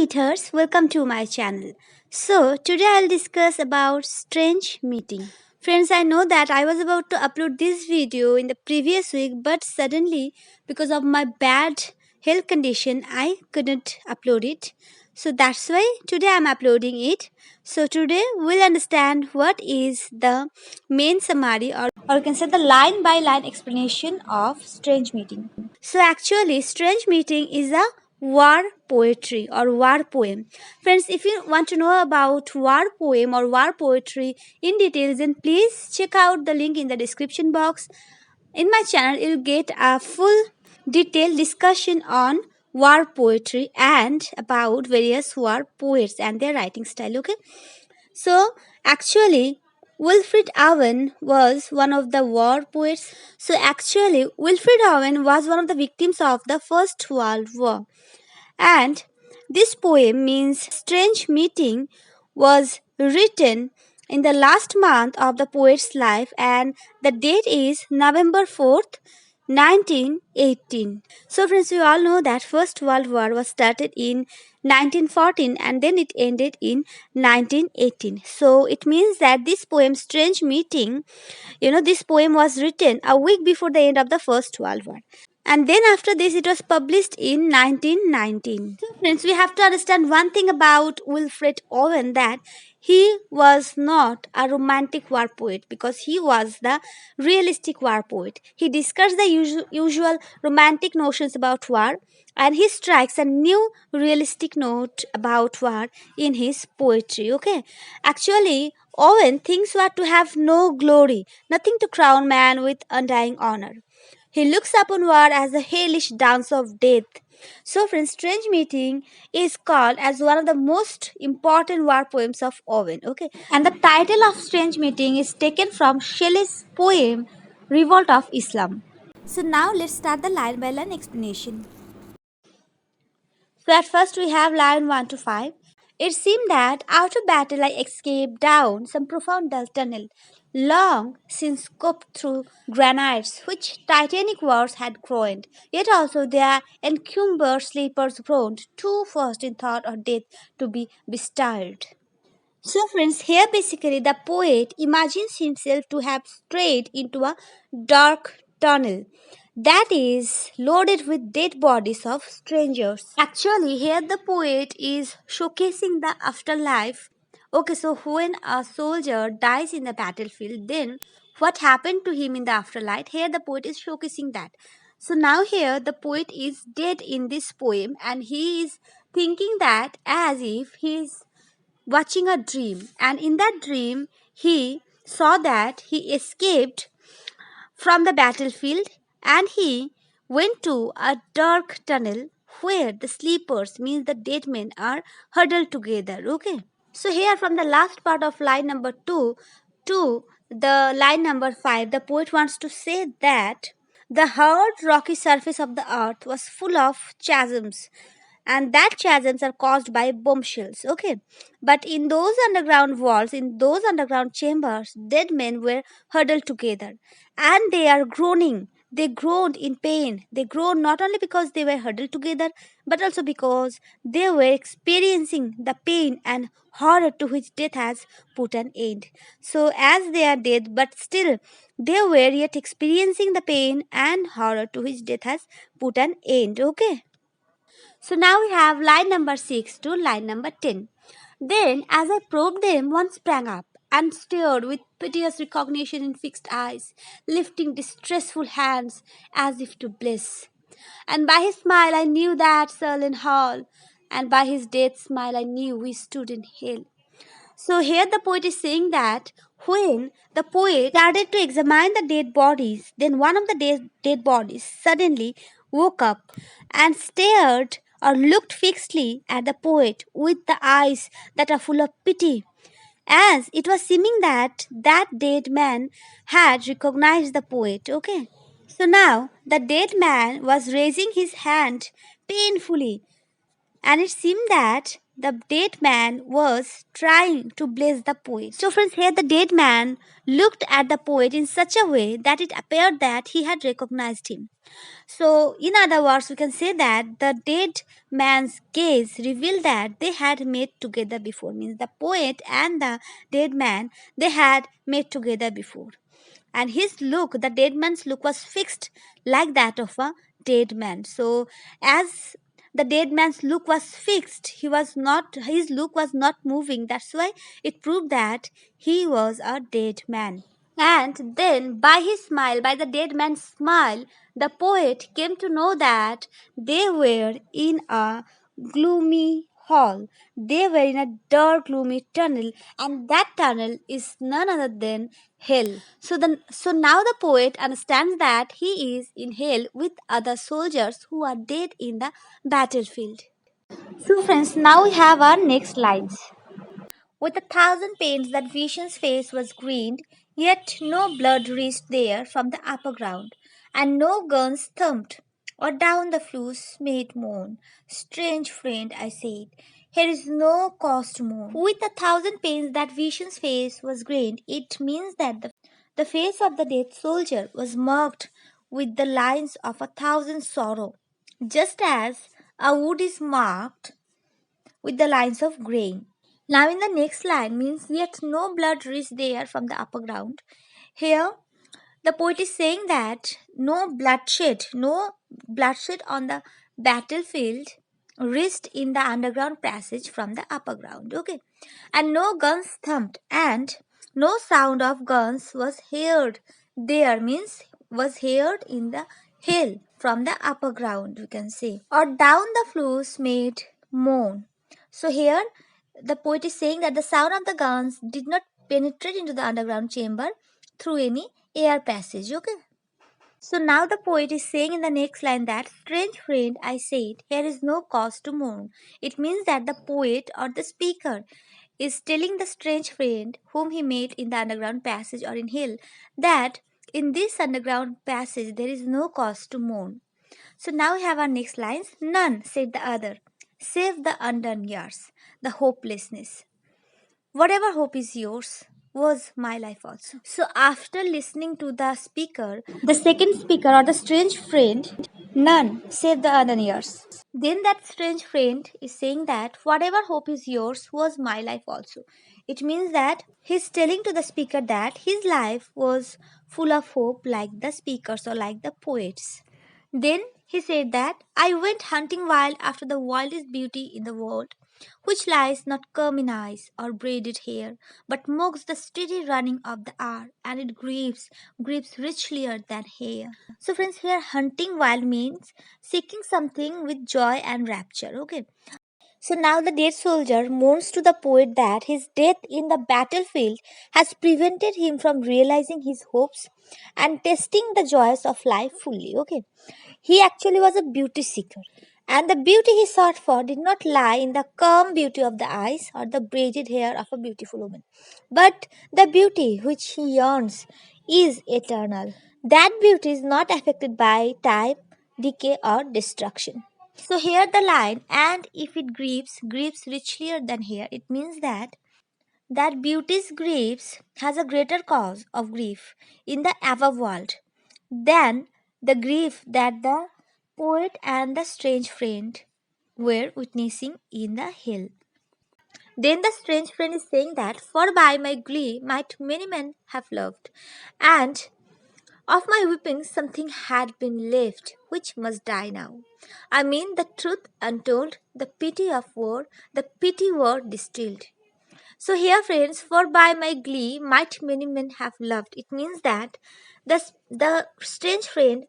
eaters, welcome to my channel. So, today I'll discuss about strange meeting. Friends, I know that I was about to upload this video in the previous week, but suddenly, because of my bad health condition, I couldn't upload it. So that's why today I'm uploading it. So today we'll understand what is the main summary, or you can say the line by line explanation of strange meeting. So actually, strange meeting is a war poetry or war poem. Friends, if you want to know about war poem or war poetry in details, then please check out the link in the description box. In my channel, you'll get a full detailed discussion on war poetry and about various war poets and their writing style. Okay, so actually, Wilfrid Owen was one of the war poets. So actually, Wilfrid Owen was one of the victims of the First World War. And this poem means strange meeting was written in the last month of the poet's life, and the date is November 4th, 1918. So friends, we all know that First World War was started in 1914 and then it ended in 1918. So it means that this poem Strange Meeting, this poem was written a week before the end of the First World War. And then after this, it was published in 1919. So, friends, we have to understand one thing about Wilfred Owen, that he was not a romantic war poet because he was the realistic war poet. He discussed the usual romantic notions about war, and he strikes a new realistic note about war in his poetry. Okay, actually, Owen thinks war to have no glory, nothing to crown man with undying honor. He looks upon war as a hellish dance of death. So, friends, Strange Meeting is called as one of the most important war poems of Owen. Okay, and the title of Strange Meeting is taken from Shelley's poem Revolt of Islam. So, now let's start the line by line explanation. So, at first, we have line 1 to 5. It seemed that after battle I escaped down some profound tunnel, long since scooped through granites which titanic wars had groined, yet also their encumbered sleepers groaned, too fast in thought or death to be bestirred. So, friends, here basically the poet imagines himself to have strayed into a dark tunnel that is loaded with dead bodies of strangers. Actually, here the poet is showcasing the afterlife. Okay, so when a soldier dies in the battlefield, then what happened to him in the afterlife? Here the poet is showcasing that. So now here the poet is dead in this poem and he is thinking that as if he is watching a dream, and in that dream he saw that he escaped from the battlefield and he went to a dark tunnel where the sleepers, means the dead men, are huddled together. Okay, so here from the last part of line number 2 to the line number 5, the poet wants to say that the hard rocky surface of the earth was full of chasms, and that chasms are caused by bombshells. Okay, but in those underground walls, in those underground chambers, dead men were huddled together and they are groaning. They groaned in pain. They groaned not only because they were huddled together, but also because they were experiencing the pain and horror to which death has put an end. So, as they are dead, but still they were yet experiencing the pain and horror to which death has put an end. Okay. So now we have line number 6 to line number 10. Then, as I probed them, one sprang up and stared with piteous recognition in fixed eyes, lifting distressful hands as if to bless. And by his smile I knew that sullen hall, and by his death smile I knew we stood in hell. So here the poet is saying that when the poet started to examine the dead bodies, then one of the dead bodies suddenly woke up and stared or looked fixedly at the poet with the eyes that are full of pity, as it was seeming that that dead man had recognized the poet. Okay, so now the dead man was raising his hand painfully and it seemed that the dead man was trying to bless the poet. So, friends, here the dead man looked at the poet in such a way that it appeared that he had recognized him. So, in other words, we can say that the dead man's gaze revealed that they had met together before. Means the poet and the dead man, they had met together before. And his look, the dead man's look, was fixed like that of a dead man. So, as the dead man's look was fixed, his look was not moving. That's why it proved that he was a dead man. And then, by his smile, by the dead man's smile, the poet came to know that they were in a gloomy hall. They were in a dark, gloomy tunnel, and that tunnel is none other than hell. So now the poet understands that he is in hell with other soldiers who are dead in the battlefield. So, friends, now we have our next lines. With a thousand pains that vision's face was greened, yet no blood reached there from the upper ground, and no guns thumped, or down the flues made moan. Strange friend, I said, here is no cause to mourn. With a thousand pains that vision's face was greened, it means that the face of the dead soldier was marked with the lines of a thousand sorrow, just as a wood is marked with the lines of grain. Now, in the next line means yet no blood reached there from the upper ground. Here, the poet is saying that no bloodshed on the battlefield reached in the underground passage from the upper ground. Okay, and no guns thumped, and no sound of guns was heard there means was heard in the hill from the upper ground, we can say, or down the flues made moan. So here the poet is saying that the sound of the guns did not penetrate into the underground chamber through any air passage. Okay. So now the poet is saying in the next line that, strange friend, I said, here is no cause to mourn. It means that the poet or the speaker is telling the strange friend whom he met in the underground passage or in hill that in this underground passage there is no cause to mourn. So now we have our next lines. None, said the other, save the undone years, the hopelessness. Whatever hope is yours was my life also. So after listening to the speaker, the second speaker or the strange friend, none save the undone years. Then that strange friend is saying that whatever hope is yours was my life also. It means that he's telling to the speaker that his life was full of hope like the speakers or like the poets. Then he said that I went hunting wild after the wildest beauty in the world, which lies not calm in eyes or braided hair, but mocks the steady running of the hour, and it grieves richlier than hair. So friends, here hunting wild means seeking something with joy and rapture. Okay. So now the dead soldier mourns to the poet that his death in the battlefield has prevented him from realizing his hopes and tasting the joys of life fully. Okay. He actually was a beauty seeker. And the beauty he sought for did not lie in the calm beauty of the eyes or the braided hair of a beautiful woman, but the beauty which he yearns is eternal. That beauty is not affected by time, decay, or destruction. So here the line, and if it grieves richlier than here, it means that beauty's griefs has a greater cause of grief in the above world than the grief that the poet and the strange friend were witnessing in the hill. Then the strange friend is saying that, for by my glee might many men have loved, and of my weeping something had been left which must die now. I mean the truth untold, the pity word distilled. So here, friends, for by my glee might many men have loved. It means that the strange friend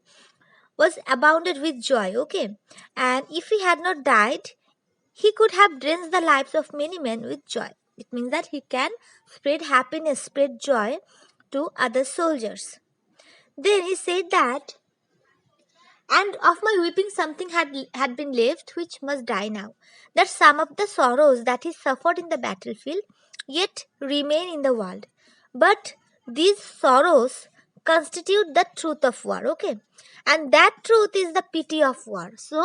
was abounded with joy, okay? And if he had not died, he could have drenched the lives of many men with joy. It means that he can spread happiness, spread joy to other soldiers. Then he said that, and of my weeping something had been left which must die now. That some of the sorrows that he suffered in the battlefield yet remain in the world. But these sorrows constitute the truth of war, okay? And that truth is the pity of war. So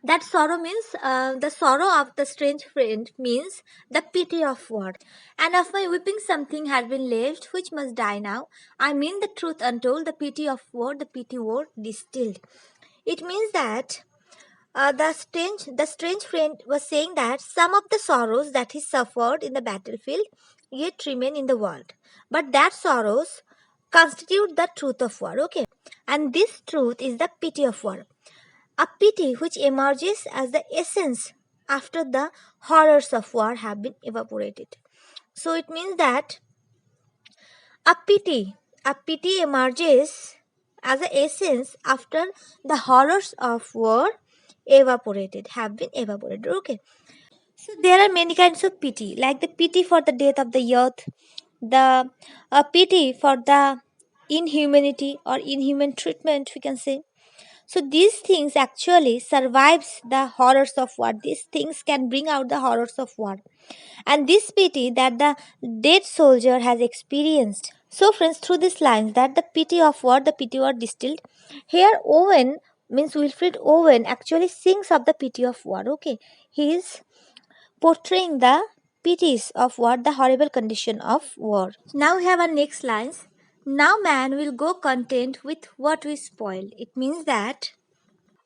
That sorrow means the sorrow of the strange friend means the pity of war. And of my weeping something had been left which must die now. I mean the truth untold, the pity of war, the pity war distilled. It means that the strange friend was saying that some of the sorrows that he suffered in the battlefield yet remain in the world. But that sorrows constitute the truth of war, okay? And this truth is the pity of war. A pity which emerges as the essence after the horrors of war have been evaporated. So it means that a pity, a pity emerges as the essence after the horrors of war have been evaporated. Okay. So there are many kinds of pity, like the pity for the death of the youth, the pity for the inhumanity or inhuman treatment, we can say. So these things actually survives the horrors of war. These things can bring out the horrors of war. And this pity that the dead soldier has experienced. So friends, through these lines that the pity of war, the pity war distilled. Here Owen means Wilfred Owen actually sings of the pity of war. Okay. He is portraying the pities of war, the horrible condition of war. Now we have our next lines. Now man will go content with what we spoil. It means that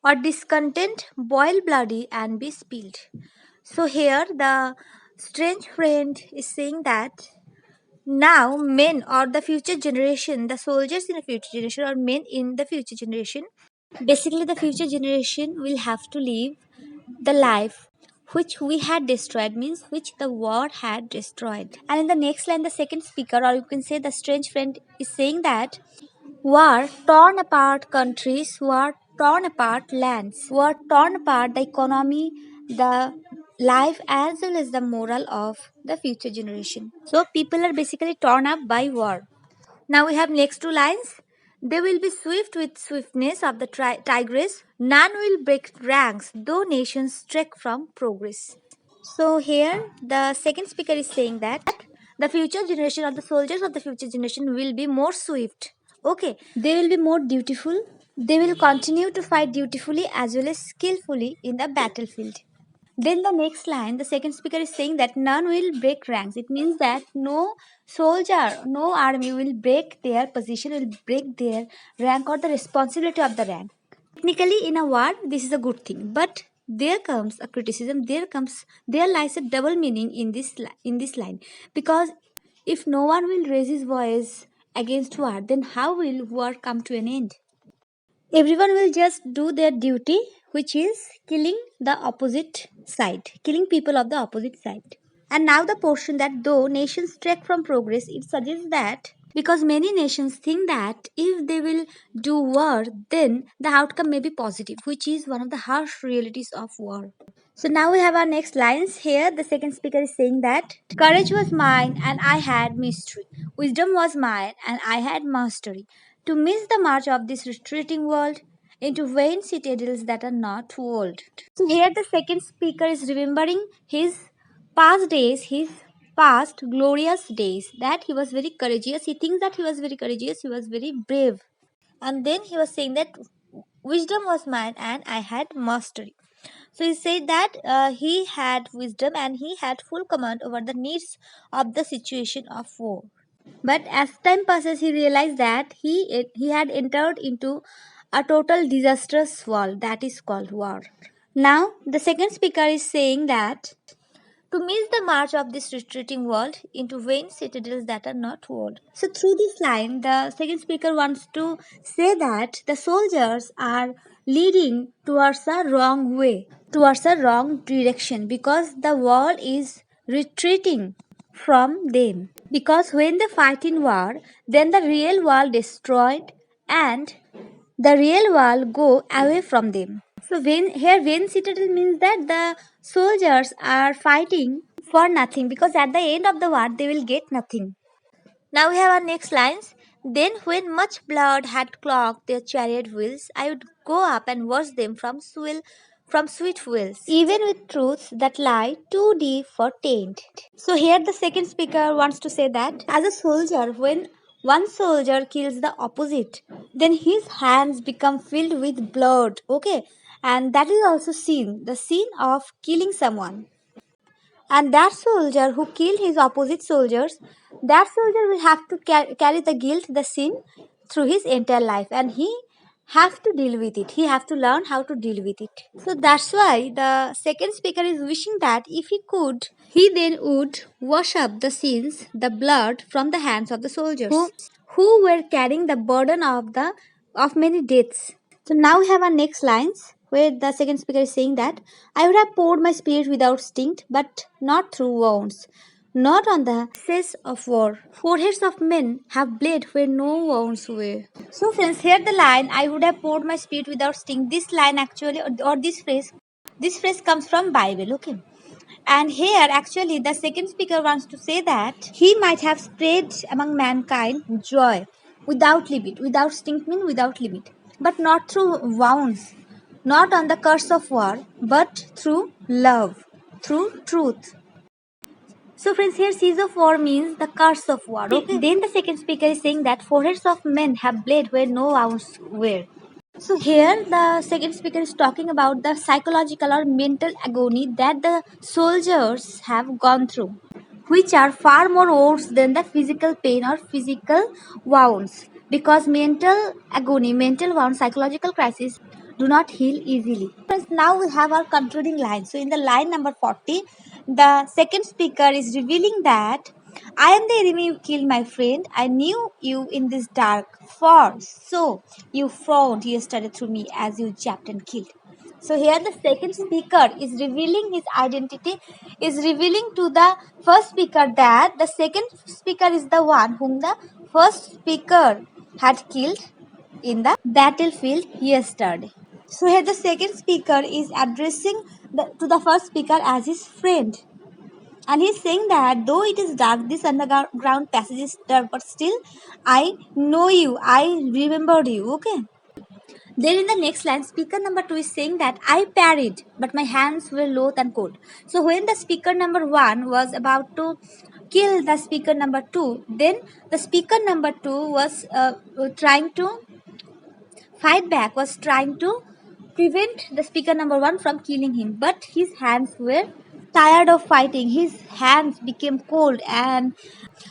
or discontent boil bloody and be spilled. So here the strange friend is saying that now men or the future generation, the soldiers in the future generation or men in the future generation, basically the future generation will have to live the life which we had destroyed, means which the war had destroyed. And in the next line the second speaker, or you can say the strange friend, is saying that war torn apart countries, war torn apart lands, war torn apart the economy, the life as well as the moral of the future generation. So people are basically torn up by war. Now we have next two lines. They will be swift with swiftness of the tigress. None will break ranks, though nations trek from progress. So here the second speaker is saying that the future generation or the soldiers of the future generation will be more swift. Okay, they will be more dutiful. They will continue to fight dutifully as well as skillfully in the battlefield. Then the next line, the second speaker is saying that none will break ranks. It means that no soldier, no army will break their position, will break their rank or the responsibility of the rank. Technically, in a war, this is a good thing, but there comes a criticism. There lies a double meaning in this line, because if no one will raise his voice against war, then how will war come to an end? Everyone will just do their duty, which is killing the opposite side, killing people of the opposite side. And now the portion that though nations trek from progress, it suggests that because many nations think that if they will do war, then the outcome may be positive, which is one of the harsh realities of war. So now we have our next lines here. The second speaker is saying that courage was mine and I had mystery. Wisdom was mine and I had mastery. To miss the march of this retreating world into vain citadels that are not walled. So here the second speaker is remembering his past days, his past glorious days, that he was very courageous. He thinks that he was very courageous, he was very brave. And then he was saying that wisdom was mine and I had mastery. So he said that he had wisdom and he had full command over the needs of the situation of war. But as time passes, he realized that he had entered into a total disastrous world that is called war. Now, the second speaker is saying that to miss the march of this retreating world into vain citadels that are not walled. So, through this line, the second speaker wants to say that the soldiers are leading towards a wrong way, towards a wrong direction, because the world is retreating from them. Because when they fight in war, then the real world destroyed and the real world go away from them. So when here when citadel means that the soldiers are fighting for nothing, because at the end of the war they will get nothing. Now we have our next lines. Then when much blood had clogged their chariot wheels, I would go up and wash them from sweet wheels, even with truths that lie too deep for taint. So here the second speaker wants to say that as a soldier, when one soldier kills the opposite, then his hands become filled with blood. Okay. and that is also the scene of killing someone. And that soldier who killed his opposite soldiers, that soldier will have to carry the guilt, the sin through his entire life, and he have to deal with it. He have to learn how to deal with it. So that's why the second speaker is wishing that if he could, he then would wash up the sins, the blood from the hands of the soldiers who were carrying the burden of many deaths. So now we have our next lines where the second speaker is saying that I would have poured my spirit without stint, but not through wounds, not on the cess of war. Foreheads of men have bled where no wounds were. So friends, here the line I would have poured my spirit without sting. This line actually or this phrase comes from Bible, okay? And here, actually, the second speaker wants to say that he might have spread among mankind joy without limit, without stigma, without limit, but not through wounds, not on the curse of war, but through love, through truth. So, friends, here seas of war means the curse of war. Okay. Then the second speaker is saying that foreheads of men have bled where no wounds were. So here the second speaker is talking about the psychological or mental agony that the soldiers have gone through, which are far more worse than the physical pain or physical wounds. Because mental agony, mental wounds, psychological crisis do not heal easily. Friends, now we have our concluding line. So in the line number 40, the second speaker is revealing that I am the enemy who killed my friend. I knew you in this dark for so you frowned yesterday through me as you jabbed and killed. So here the second speaker is revealing his identity, is revealing to the first speaker that the second speaker is the one whom the first speaker had killed in the battlefield yesterday. So here the second speaker is addressing to the first speaker as his friend. And he's saying that though it is dark, this underground passage is dark, but still I know you, I remembered you, okay? Then in the next line, speaker number 2 is saying that I parried, but my hands were loath and cold. So when the speaker number 1 was about to kill the speaker number 2, then the speaker number 2 was trying to fight back, was trying to prevent the speaker number 1 from killing him, but his hands were tired of fighting. His hands became cold, and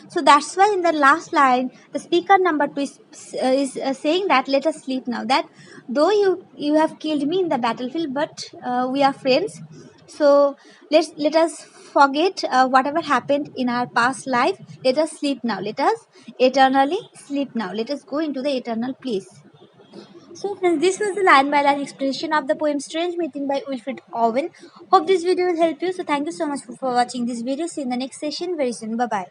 so that's why in the last line the speaker number 2 is saying that let us sleep now, that though you have killed me in the battlefield, but we are friends, so let us forget whatever happened in our past life. Let us sleep now, let us eternally sleep now, let us go into the eternal place. So friends, this was the line by line explanation of the poem Strange Meeting by Wilfred Owen. Hope this video will help you. So thank you so much for watching this video. See you in the next session very soon. Bye bye.